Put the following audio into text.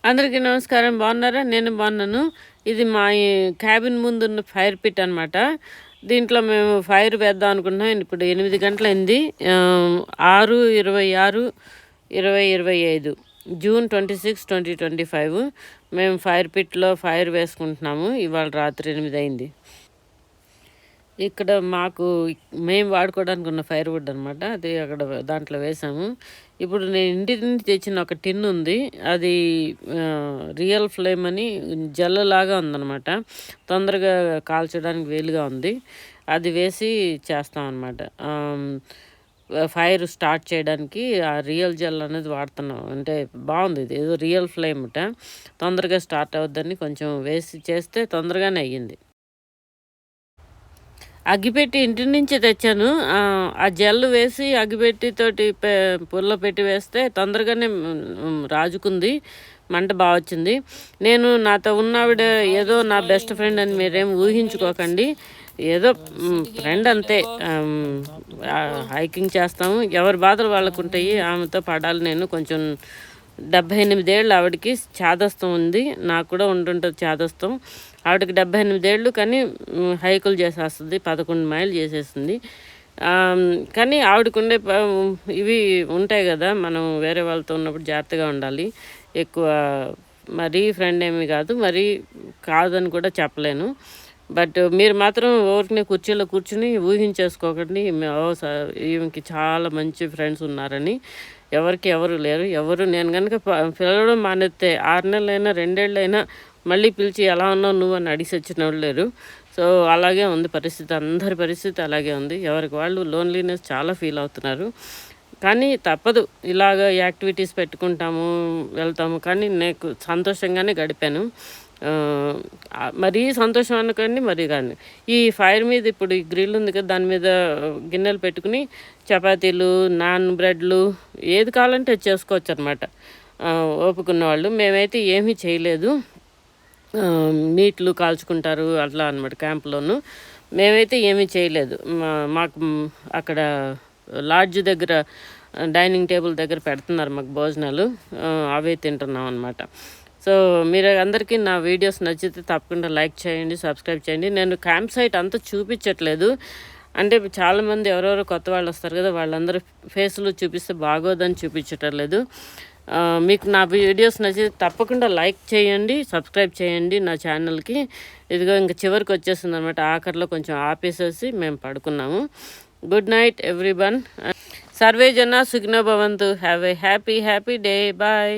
అందరికీ నమస్కారం. బాగున్నారా? నేను బాగున్నాను. ఇది మా ఈ క్యాబిన్ ముందున్న ఫైర్ పిట్ అనమాట. దీంట్లో మేము ఫైర్ వేద్దాం అనుకుంటున్నాం. ఇప్పుడు 8 గంటలైంది. 6/26/2025 జూన్ 26, 2025 మేము ఫైర్ పిట్లో ఫైర్ వేసుకుంటున్నాము. ఇవాళ రాత్రి 8 అయింది. ఇక్కడ మేము వాడుకోవడానికి ఉన్న ఫైర్ వుడ్ అనమాట. అది అక్కడ దాంట్లో వేసాము. ఇప్పుడు నేను ఇంటి నుంచి తెచ్చిన ఒక టిన్ ఉంది. అది రియల్ ఫ్లేమ్ అని జల్లలాగా ఉందన్నమాట. తొందరగా కాల్చడానికి వీలుగా ఉంది. అది వేసి చేస్తాం అనమాట. ఫైర్ స్టార్ట్ చేయడానికి ఆ రియల్ జెల్ అనేది వాడుతున్నాం. అంటే బాగుంది, ఇది ఏదో రియల్ ఫ్లేమ్ తొందరగా స్టార్ట్ అవుద్దని కొంచెం వేసి చేస్తే తొందరగానే అయ్యింది. అగ్గిపెట్టి ఇంటి నుంచి తెచ్చాను. ఆ జెల్ వేసి అగ్గిపెట్టితోటి పుల్ల పెట్టి వేస్తే తొందరగానే రాజుకుంది. మంట బాగా వచ్చింది. నేను నాతో ఉన్నావిడ ఏదో నా బెస్ట్ ఫ్రెండ్ అని మీరేం ఊహించుకోకండి. ఏదో ఫ్రెండ్ అంతే. హైకింగ్ చేస్తాము. ఎవరి బాధలు వాళ్ళకు ఉంటాయి. ఆమెతో పడాలి. నేను కొంచెం 78 ఏళ్ళు ఆవిడకి చాదస్తం ఉంది. నాకు కూడా ఉంటుంటుంది చాదస్తం. ఆవిడకి 78 ఏళ్ళు, కానీ హైకులు చేసేస్తుంది. 11 మైళ్ళు చేసేస్తుంది. కానీ ఆవిడకుండే ఇవి ఉంటాయి కదా, మనం వేరే వాళ్ళతో ఉన్నప్పుడు జాగ్రత్తగా ఉండాలి. ఎక్కువ మరీ ఫ్రెండ్ ఏమీ కాదు, మరీ కాదని కూడా చెప్పలేను. బట్ మీరు మాత్రం ఊరికనే కుర్చీలో కూర్చుని ఊహించేసుకోకండి ఈమెకి చాలా మంచి ఫ్రెండ్స్ ఉన్నారని. ఎవరికి ఎవరు లేరు. నేను కనుక పిలవడం మానేస్తే 6 నెలలైనా 2 ఏళ్ళైనా మళ్ళీ పిలిచి ఎలా ఉన్నావు నువ్వు అని అడిగి వచ్చిన వాళ్ళు లేరు. సో అలాగే ఉంది పరిస్థితి. అందరి పరిస్థితి అలాగే ఉంది. ఎవరికి వాళ్ళు లోన్లీనెస్ చాలా ఫీల్ అవుతున్నారు. కానీ తప్పదు, ఇలాగ యాక్టివిటీస్ పెట్టుకుంటాము, వెళ్తాము. కానీ నాకు సంతోషంగానే గడిపాను. మరీ సంతోషం అనుకోండి, మరీ కానీ ఈ ఫైర్ మీద ఇప్పుడు ఈ గ్రిల్ ఉంది కదా, దాని మీద గిన్నెలు పెట్టుకుని చపాతీలు, నాన్ బ్రెడ్లు ఏది కావాలంటే అది చేసుకోవచ్చు అనమాట. ఓపుకున్న వాళ్ళు. మేమైతే ఏమీ చేయలేదు. మీట్లు కాల్చుకుంటారు అట్లా అనమాట క్యాంప్లోను. మేమైతే ఏమీ చేయలేదు. మాకు అక్కడ లాడ్జ్ దగ్గర డైనింగ్ టేబుల్ దగ్గర పెడుతున్నారు మాకు భోజనాలు. అవే తింటున్నాం అనమాట. సో మీరు అందరికీ నా వీడియోస్ నచ్చితే తప్పకుండా లైక్ చేయండి, సబ్స్క్రైబ్ చేయండి. నేను క్యాంప్ సైట్ అంతా చూపించట్లేదు. అంటే చాలామంది ఎవరెవరో కొత్త వాళ్ళు వస్తారు కదా, వాళ్ళందరూ ఫేస్లు చూపిస్తే బాగోదని చూపించటం లేదు. మీకు నా వీడియోస్ నచ్చితే తప్పకుండా లైక్ చేయండి, సబ్స్క్రైబ్ చేయండి నా ఛానల్కి. ఇదిగో ఇంకా చివరికి వచ్చేస్తుంది అనమాట. ఆఖరిలో కొంచెం ఆపేసేసి మేము పడుకున్నాము. Good night everyone. సర్వే జన సుఖినో భవంతు. Have a happy day. Bye.